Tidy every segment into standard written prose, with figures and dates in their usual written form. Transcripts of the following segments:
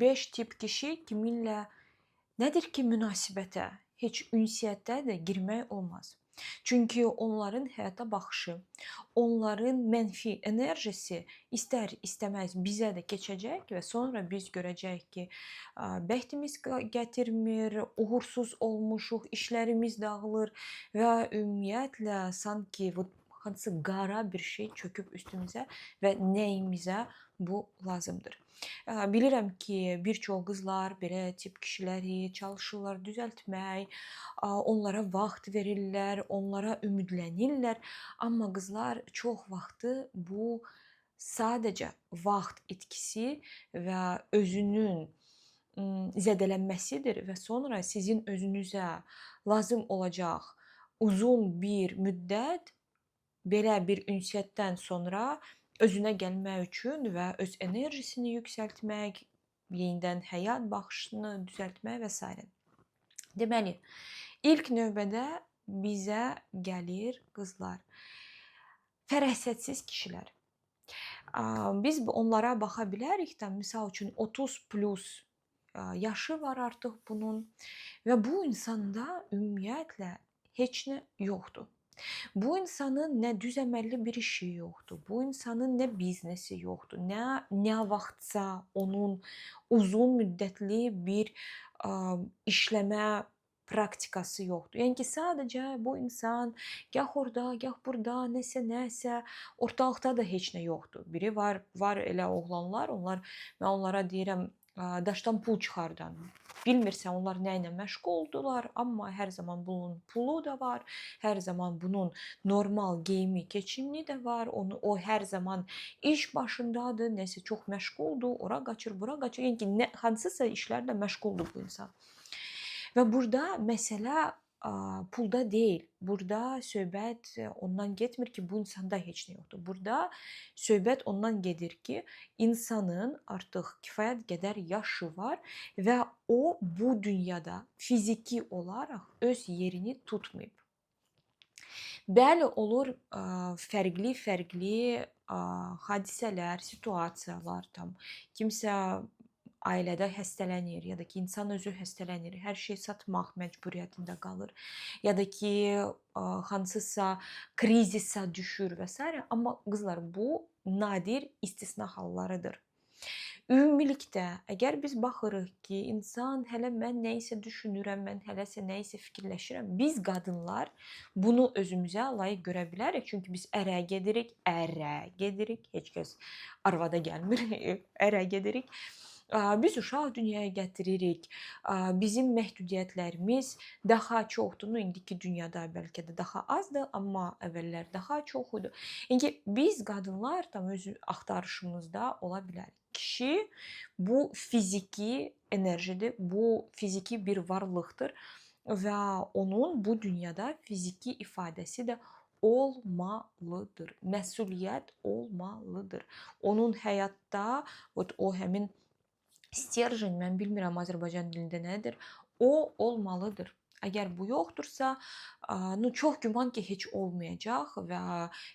5 tip kişi kiminlə nədir ki münasibətə, heç ünsiyyətə də girmək olmaz. Çünki onların həyata baxışı, onların mənfi enerjisi istər-istəməz bizə də keçəcək və sonra biz görəcəyik ki, bəxtimiz gətirmir, uğursuz olmuşuq, işlərimiz dağılır və ümumiyyətlə sanki hansısa qara bir şey çöküb üstümüzə və nəyimizə bu lazımdır. Bilirəm ki, bir çox qızlar belə tip kişiləri çalışırlar düzəltmək, onlara vaxt verirlər, onlara ümidlənirlər, amma qızlar çox vaxtı bu sadəcə vaxt itkisi və özünün zədələnməsidir və sonra sizin özünüzə lazım olacaq uzun bir müddət belə bir ünsiyyətdən sonra özünə gəlmək üçün və öz enerjisini yüksəltmək, yenidən həyat baxışını düzəltmək və s. Deməli, ilk növbədə bizə gəlir qızlar. Fərasətsiz kişilər. Biz onlara baxa bilərik də, misal üçün 30 plus yaşı var artıq bunun və bu insanda ümumiyyətlə heç nə yoxdur. Bu insanın nə düzəməlli bir işi yoxdur, bu insanın nə biznesi yoxdur, nə vaxtsa onun uzun müddətli bir işləmə praktikası yoxdur. Yəni ki, sadəcə bu insan gah orada, gah burada, nəsə, ortalıqda da heç nə yoxdur. Biri var elə oğlanlar, mən onlara deyirəm, daşdan pul çıxardan. Bilmirsən onlar nə ilə məşğuldurlar, amma hər zaman bunun pulu da var, hər zaman bunun normal geyimi, keçimi də var. O hər zaman iş başındadır, nəsə çox məşğuldur, ora qaçır, bura qaçır. Yəni ki, hansısa işlərlə məşğuldur bu insan. Və burada məsələ pulda deyil. Burada söhbət ondan getmir ki, bu insanda heç nə yoxdur. Burada söhbət ondan gedir ki, insanın artıq kifayət qədər yaşı var və o bu dünyada fiziki olaraq öz yerini tutmayıb. Bəli, olur fərqli hadisələr, situasiyalar, kimsə ailədə xəstələnir, ya da ki, insan özü xəstələnir, hər şey satmaq məcburiyyətində qalır, ya da ki, hansısa krizisa düşür və s. Amma qızlar, bu nadir istisna hallarıdır. Ümumilikdə, əgər biz baxırıq ki, insan hələ mən nəyisə düşünürəm, mən hələsə nəyisə fikirləşirəm, biz qadınlar bunu özümüzə layiq görə bilərik. Çünki biz ərə gedirik, heç kəs arvada gəlmir, ərə gedirik. Biz uşaq dünyaya gətiririk. Bizim məhdudiyyətlərimiz daha çoxdur. İndiki dünyada bəlkə də daha azdır, amma əvvəllər daha çox idi. Yəni biz qadınlar tam öz axtarışımızda ola bilərik. Kişi bu fiziki enerjidir, bu fiziki bir varlıqdır və onun bu dünyada fiziki ifadəsi də olmalıdır. Məsuliyyət olmalıdır. Onun həyatda o həmin stержень, mən bilmirəm Azərbaycan dilində nədir, o olmalıdır. Əgər bu yoxdursa, çox güman ki, heç olmayacaq və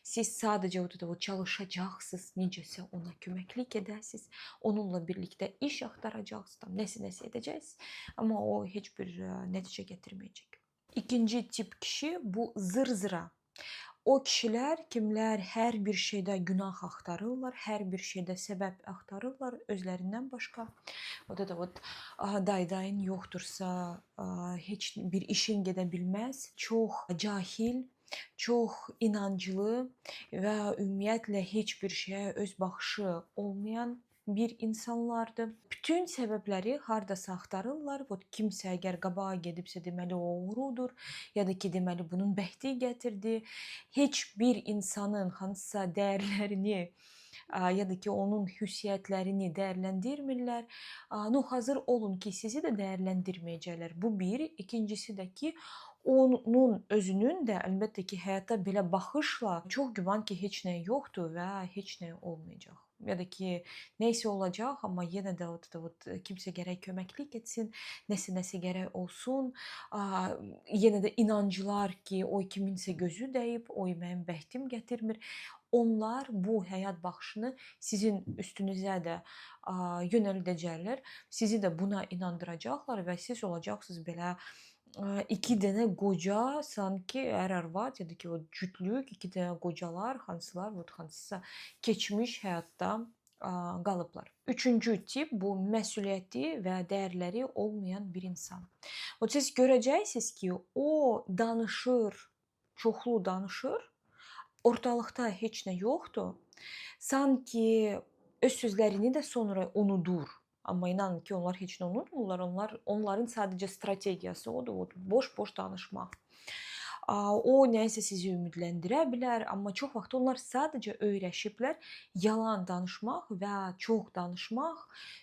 siz sadəcə çalışacaqsınız, necəsə ona köməklik edəsiniz, onunla birlikdə iş axtaracaqsınız, nəsə edəcəksiniz, amma o heç bir nəticə gətirməyəcək. İkinci tip kişi bu zır-zıra. O kişilər, kimlər hər bir şeydə günah axtarırlar, hər bir şeydə səbəb axtarırlar özlərindən başqa. Daydayın yoxdursa, heç bir işin gedə bilməz, çox cahil, çox inanclı və ümumiyyətlə heç bir şeyə öz baxışı olmayan bir insanlardır. Bütün səbəbləri hardasa axtarırlar. Kimsə əgər qabağa gedibsə, deməli o uğurudur, ya da ki, deməli bunun bəxti gətirdi. Heç bir insanın hansısa dəyərlərini ya da ki, onun xüsusiyyətlərini dəyərləndirmirlər. Hazır olun ki, sizi də dəyərləndirməyəcəklər. Bu bir. İkincisi də ki, onun özünün də əlbəttə ki, həyata belə baxışla çox güman ki, heç nə yoxdur və heç nə olmayacaq. ya da ki neyse olacaq, amma yenə də kimsə gərək köməklik etsin, nəsə gərək olsun. Yenə də inanclar ki, oy kiminsə gözü dəyib, oy mənim bəxtim gətirmir. Onlar bu həyat baxışını sizin üstünüzə də yönəldəcəklər. Sizi də buna inandıracaqlar və siz olacaqsınız belə iki dənə qoca, sanki ər-arvad ya da ki o cütlük, iki dənə qocalar, hansılar hansısa keçmiş həyatda qalıblar. Üçüncü tip bu məsuliyyəti və dəyərləri olmayan bir insan. Siz görəcəksiniz ki, o danışır, çoxlu danışır, ortalıqda heç nə yoxdur. Sanki öz sözlərini də sonra unudur. Amma inanın ki, onlar heç nə unutmurlar. Onların sadəcə strategiyası odur, boş-boş danışmaq. O nəyisə sizi ümidləndirə bilər, amma çox vaxt onlar sadəcə öyrəşiblər yalan danışmaq və çox danışmaq,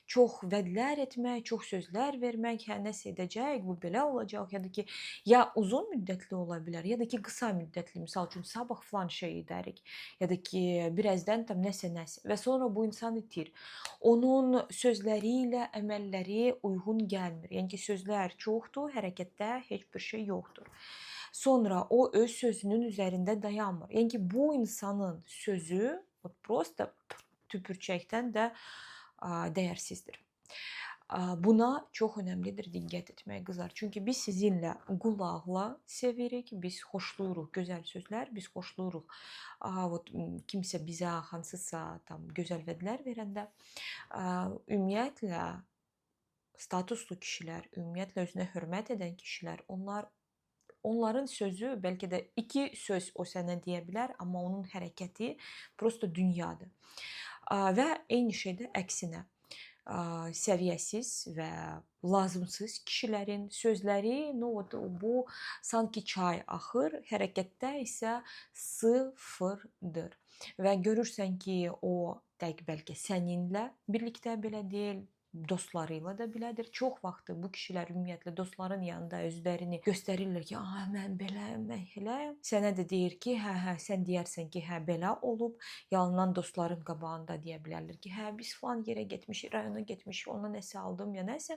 çox vədlər etmək, çox sözlər vermək, hə nəsə edəcək, bu belə olacaq, ya da ki, ya uzun müddətli ola bilər, ya da ki, qısa müddətli. Misal üçün sabah filan şey edərik, ya da ki, birazdan tam nəsə və sonra bu insan itir. Onun sözləri ilə əməlləri uyğun gəlmir. Yəni ki, sözlər çoxdur, hərəkətdə heç bir şey yoxdur. Sonra o öz sözünün üzərində dayanmır. Yəni ki, bu insanın sözü prosta tüpürçəkdən də dəyərsizdir. Buna çox önəmlidir diqqət etmək qızlar. Çünki biz sizinlə qulaqla sevirik, biz xoşlayırıq gözəl sözlər, biz xoşlayırıq kimsə bizə hansısa tam gözəl vədlər verəndə. Ümumiyyətlə statuslu kişilər, ümumiyyətlə özünə hörmət edən kişilər, onların sözü bəlkə də iki söz o sənə deyə bilər, amma onun hərəkəti prosta dünyadır. Və eyni şeydə əksinə səviyyəsiz və lazımsız kişilərin sözləri, bu sanki çay axır, hərəkətdə isə sıfırdır. Və görürsən ki, o bəlkə səninlə birlikdə belə deyil, dostlarıyla da belədir. Çox vaxt bu kişilər ümumiyyətlə dostların yanında özlərini göstərirlər ki, mən beləyəm, mən eləyəm. Sənə də deyir ki, hə, sən deyərsən ki, hə belə olub. Yalandan dostların qabağında deyə bilərlər ki, hə biz falan yerə getmişik, rayona getmişik, ona nəsə aldım ya nəsə.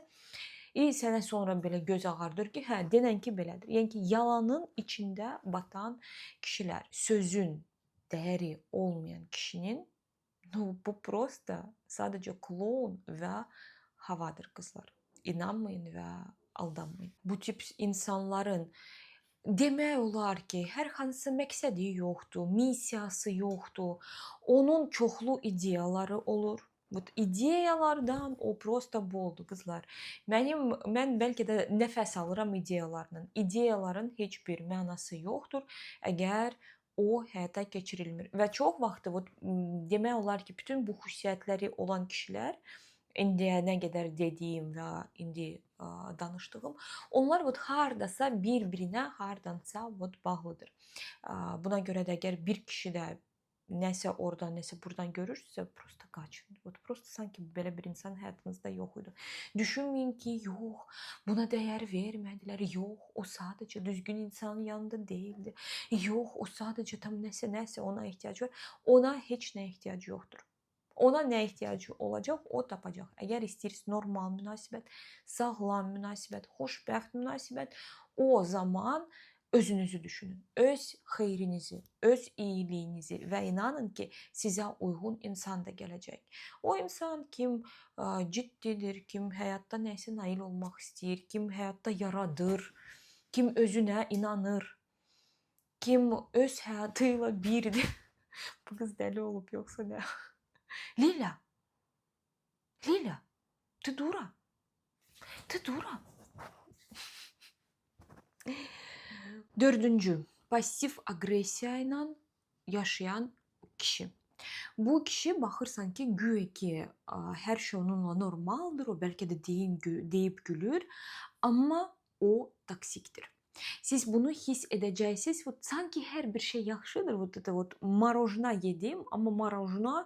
Sənə sonra belə göz ağardır ki, hə denən ki belədir. Yəni ki, yalanın içində batan kişilər, sözün dəyəri olmayan kişinin bu prosta sadəcə klon və havadır qızlar. İnanmayın və aldanmayın. Bu tip insanların demək olar ki, hər hansı məqsədi yoxdur, missiyası yoxdur. Onun çoxlu ideyaları olur. Bu ideyalardan o prosta boldur qızlar. Mən bəlkə də nəfəs alıram ideyalarla. İdeyaların heç bir mənası yoxdur əgər o həyata keçirilmir. Və çox vaxt demək olar ki, bütün bu xüsusiyyətləri olan kişilər, indiyə nə qədər dediyim və indi danışdığım, onlar hardasa bir-birinə hardansa bağlıdır. Buna görə də əgər bir kişi də nəsə oradan, nəsə buradan görürsünüzsə, prosta qaçın. Prosta sanki belə bir insan həyatınızda yox idi. Düşünməyin ki, yox, buna dəyər vermədilər, yox, o sadəcə düzgün insanın yanında deyildi, yox, o sadəcə tam nəsə ona ehtiyacı var. Ona heç nə ehtiyacı yoxdur. Ona nə ehtiyacı olacaq, o tapacaq. Əgər istəyirsə normal münasibət, sağlam münasibət, xoşbəxt münasibət, o zaman özünüzü düşünün, öz xeyrinizi, öz iyiliyinizi və inanın ki, sizə uyğun insan da gələcək. O insan kim ciddidir, kim həyatda nəsə nail olmaq istəyir, kim həyatda yaradır, kim özünə inanır, kim öz həyatıyla birdir. Bu qız dəli olub yoxsa nə? Lila, ты дура. Dördüncü, pasif agresiya ilə yaşayan kişi. Bu kişi baxırsan ki, güya ki, hər şey onunla normaldır, o bəlkə də deyib gülür, amma o toksikdir. Siz bunu hiss edəcəksiniz, sanki hər bir şey yaxşıdır. Marojna yedim, amma marojna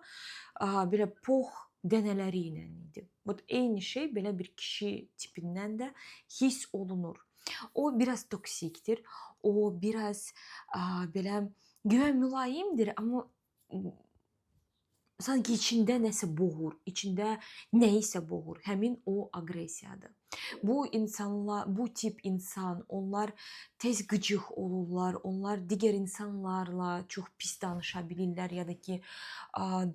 belə pox dənələri ilə idi. Eyni şey belə bir kişi tipindən də hiss olunur. O biraz toksikdir, o biraz belə güya mülayimdir, amma sanki içində nəsə boğur, içində nəyisə boğur. Həmin o aqressiyadır. Bu insanlar, bu tip insan, onlar tez qıcıq olurlar, onlar digər insanlarla çox pis danışa bilirlər ya da ki,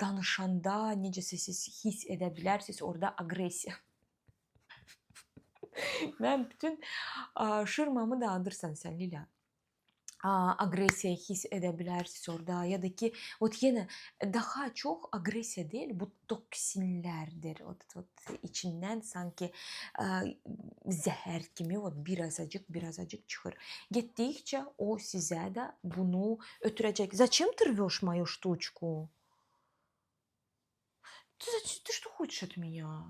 danışanda necəsə siz hiss edə bilərsiniz orada aqressiya. Mən bütün şırmamı dağıdırsan sən Lila. Aqressiya hiss edə bilərsiniz orada ya da ki, yenə daha çox aqressiya deyil, bu toksinlərdir. İçindən sanki zəhər kimi bir azacıq çıxır. Getdikcə o sizə də bunu ötürəcək. Зачем ты рвешь мою штучку? Ты что хочешь от меня?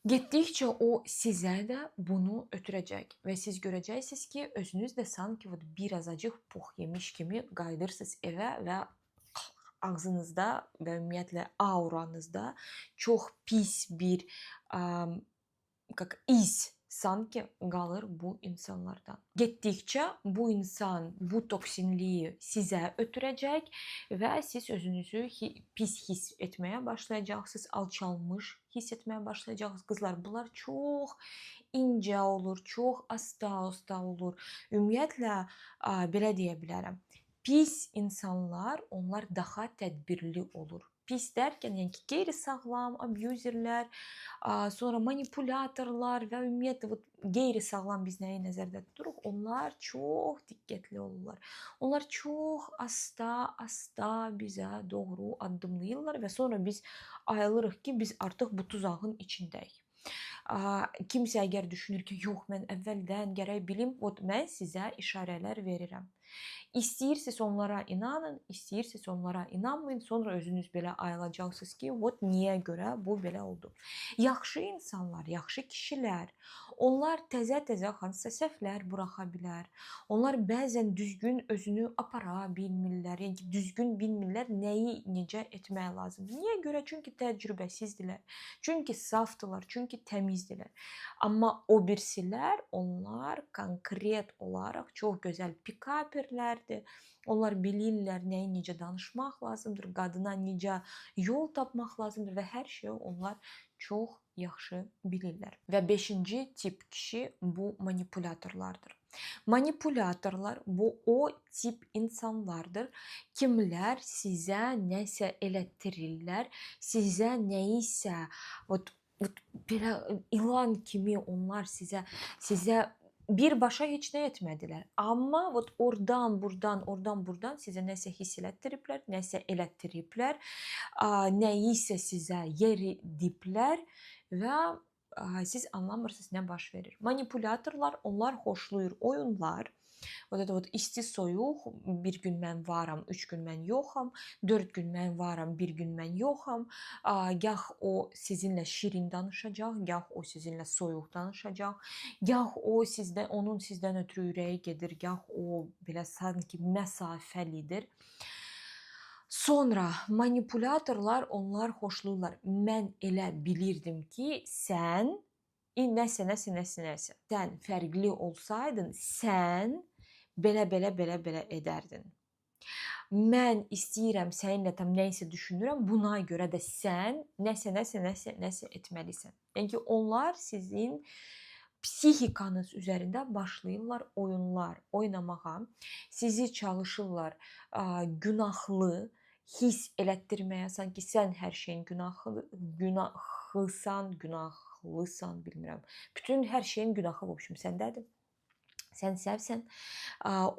Getdikcə o sizə də bunu ötürəcək və siz görəcəksiniz ki, özünüz də sanki bir azacıq pox yemiş kimi qayıdırsınız evə və ağzınızda və ümumiyyətlə auranızda çox pis bir iz sanki qalır bu insanlardan. Getdikcə bu insan bu toksinliyi sizə ötürəcək və siz özünüzü pis hiss etməyə başlayacaqsınız, alçalmış hiss etməyə başlayacaqsınız. Qızlar, bunlar çox incə olur, çox asta olur. Ümumiyyətlə belə deyə bilərəm. Pis insanlar, onlar daha tədbirli olur. Pis dərkən, yəni ki, qeyri-sağlam, abuzerlər, sonra manipulatorlar və ümumiyyətlə qeyri-sağlam biz nəyi nəzərdə tuturuq? Onlar çox diqqətli olurlar. Onlar çox asta bizə doğru addımlayırlar və sonra biz ayılırıq ki, biz artıq bu tuzağın içindəyik. Kimsə əgər düşünür ki, yox, mən əvvəldən gərək bilim, mən sizə işarələr verirəm. İstəyirsiniz onlara inanın, istəyirsiniz onlara inanmayın, sonra özünüz belə ayılacaqsınız ki, niyə görə bu belə oldu. Yaxşı insanlar, yaxşı kişilər, onlar təzə hansısa səhvlər buraxa bilər. Onlar bəzən düzgün özünü apara bilmirlər, yəni ki, düzgün bilmirlər nəyi necə etmək lazımdır. Niyə görə? Çünki təcrübəsizdirlər, çünki safdırlar, çünki təmizdirlər. Amma o birisilər, onlar konkret olaraq çox gözəl pikaperlərdir. Onlar bilirlər nəyi necə danışmaq lazımdır, qadına necə yol tapmaq lazımdır və hər şeyi onlar çox yaxşı bilirlər. Və 5-ci tip kişi bu manipulatorlardır. Manipulatorlar bu o tip insanlardır. Kimlər sizə nəsə elətdirirlər, sizə nəyisə belə ilan kimi onlar sizə birbaşa heç nə etmədilər. Amma oradan, buradan sizə nəsə hiss elətdiriblər, nəsə elətdiriblər, nəyisə sizə yeridiblər və siz anlamırsınız nə baş verir. Manipulatorlar, onlar xoşlayır oyunlar. İsti soyuq, bir gün mən varam, 3 gün mən yoxam, 4 gün mən varam, 1 gün mən yoxam. Gah o sizinlə şirin danışacaq, gah o sizinlə soyuq danışacaq, gah onun sizdən ötürü ürəyi gedir, gah o belə sanki məsafəlidir. Sonra manipulatorlar, onlar xoşlayırlar. Mən elə bilirdim ki, sən nəsə. Sən fərqli olsaydın, sən belə edərdin. Mən istəyirəm səninlə tam nəyisə düşünürəm, buna görə də sən nəsə etməlisən. Yəni ki, onlar sizin psixikanız üzərində başlayırlar oyunlar oynamağa. Sizi çalışırlar günahlı hiss elətdirməyə, sanki sən hər şeyin günahlısan, bilmirəm. Bütün hər şeyin günahı səndədir. Sən səhvsən.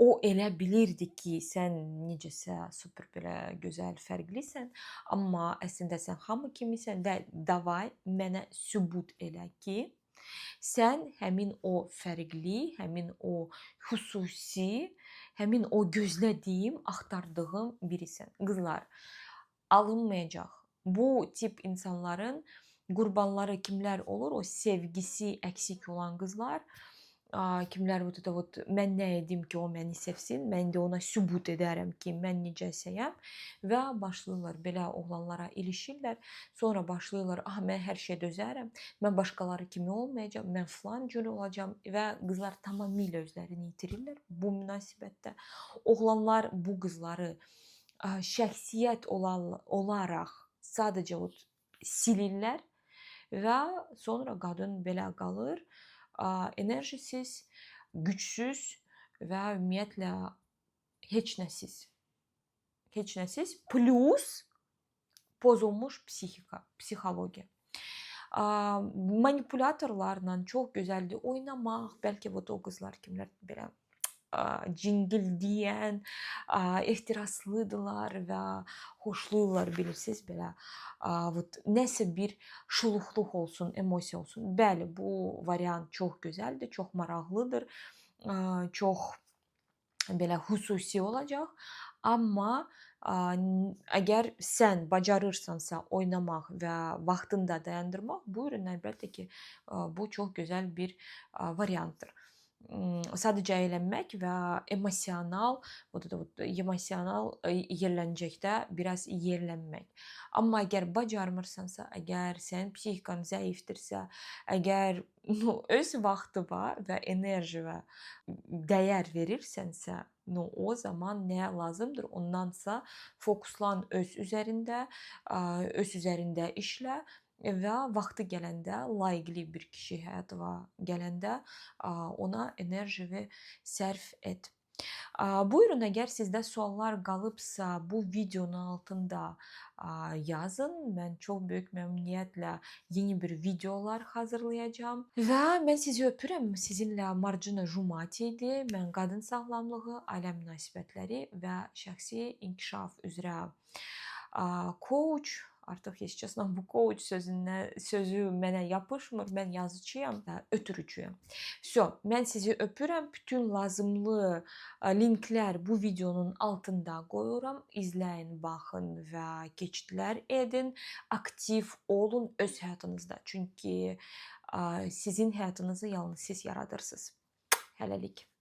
O elə bilirdi ki, sən necəsə super belə gözəl, fərqlisən, amma əslində sən hamı kimisən və davay mənə sübut elə ki, sən həmin o fərqli, həmin o xüsusi, həmin o gözlədiyim, axtardığım birisən. Qızlar, alınmayacaq. Bu tip insanların qurbanları kimlər olur? O sevgisi əksik olan qızlar. Kimlər mən nə edim ki, o məni sevsin, mən də ona sübut edərəm ki, mən necəsəyəm və başlayırlar belə oğlanlara ilişirlər. Sonra başlayırlar, mən hər şeyə dözərəm, mən başqaları kimi olmayacağam, mən filan cür olacağam və qızlar tamamilə özlərini itirirlər bu münasibətdə. Oğlanlar bu qızları şəxsiyyət olaraq sadəcə silirlər və sonra qadın belə qalır, enerjisiz, gücsüz və ümumiyyətlə heç nəsiz. Heç nəsiz plus pozulmuş psixologiya. Manipulatorlarla çox gözəldir oynamaq. Bəlkə o qızlar kimlər belə cingil deyən, ehtiraslıdırlar və xoşlayırlar bilirsiniz belə nəsə bir şuluqluq olsun, emosiya olsun. Bəli, bu variant çox gözəldir, çox maraqlıdır, çox belə xüsusi olacaq. Amma əgər sən bacarırsansa oynamaq və vaxtını da dayandırmaq, buyurun, əlbəttə ki, bu çox gözəl bir variantdır. Sadəcə əylənmək və emosional yerlənəcəkdə biraz yerlənmək. Amma əgər bacarmırsansa, əgər sənin psixikan zəifdirsə, əgər öz vaxtı var və enerji və dəyər verirsənsə, o zaman nə lazımdır? Ondansa fokuslan öz üzərində işlə və vaxtı gələndə, layiqli bir kişi həyatına gələndə ona enerji sərf et. Buyurun, əgər sizdə suallar qalıbsa, bu videonun altında yazın. Mən çox böyük məmnuniyyətlə yeni bir videolar hazırlayacağam. Və mən sizi öpürəm. Sizinlə Marcina Jumati idi. Mən qadın sağlamlığı, ailə münasibətləri və şəxsi inkişaf üzrə coach. Artıq heç kəslə bu coach sözü mənə yapışmır. Mən yazıcıyam, ötürücüyəm. Mən sizi öpürəm. Bütün lazımlı linklər bu videonun altında qoyuram. İzləyin, baxın və keçidlər edin. Aktiv olun öz həyatınızda. Çünki sizin həyatınızı yalnız siz yaradırsınız. Hələlik.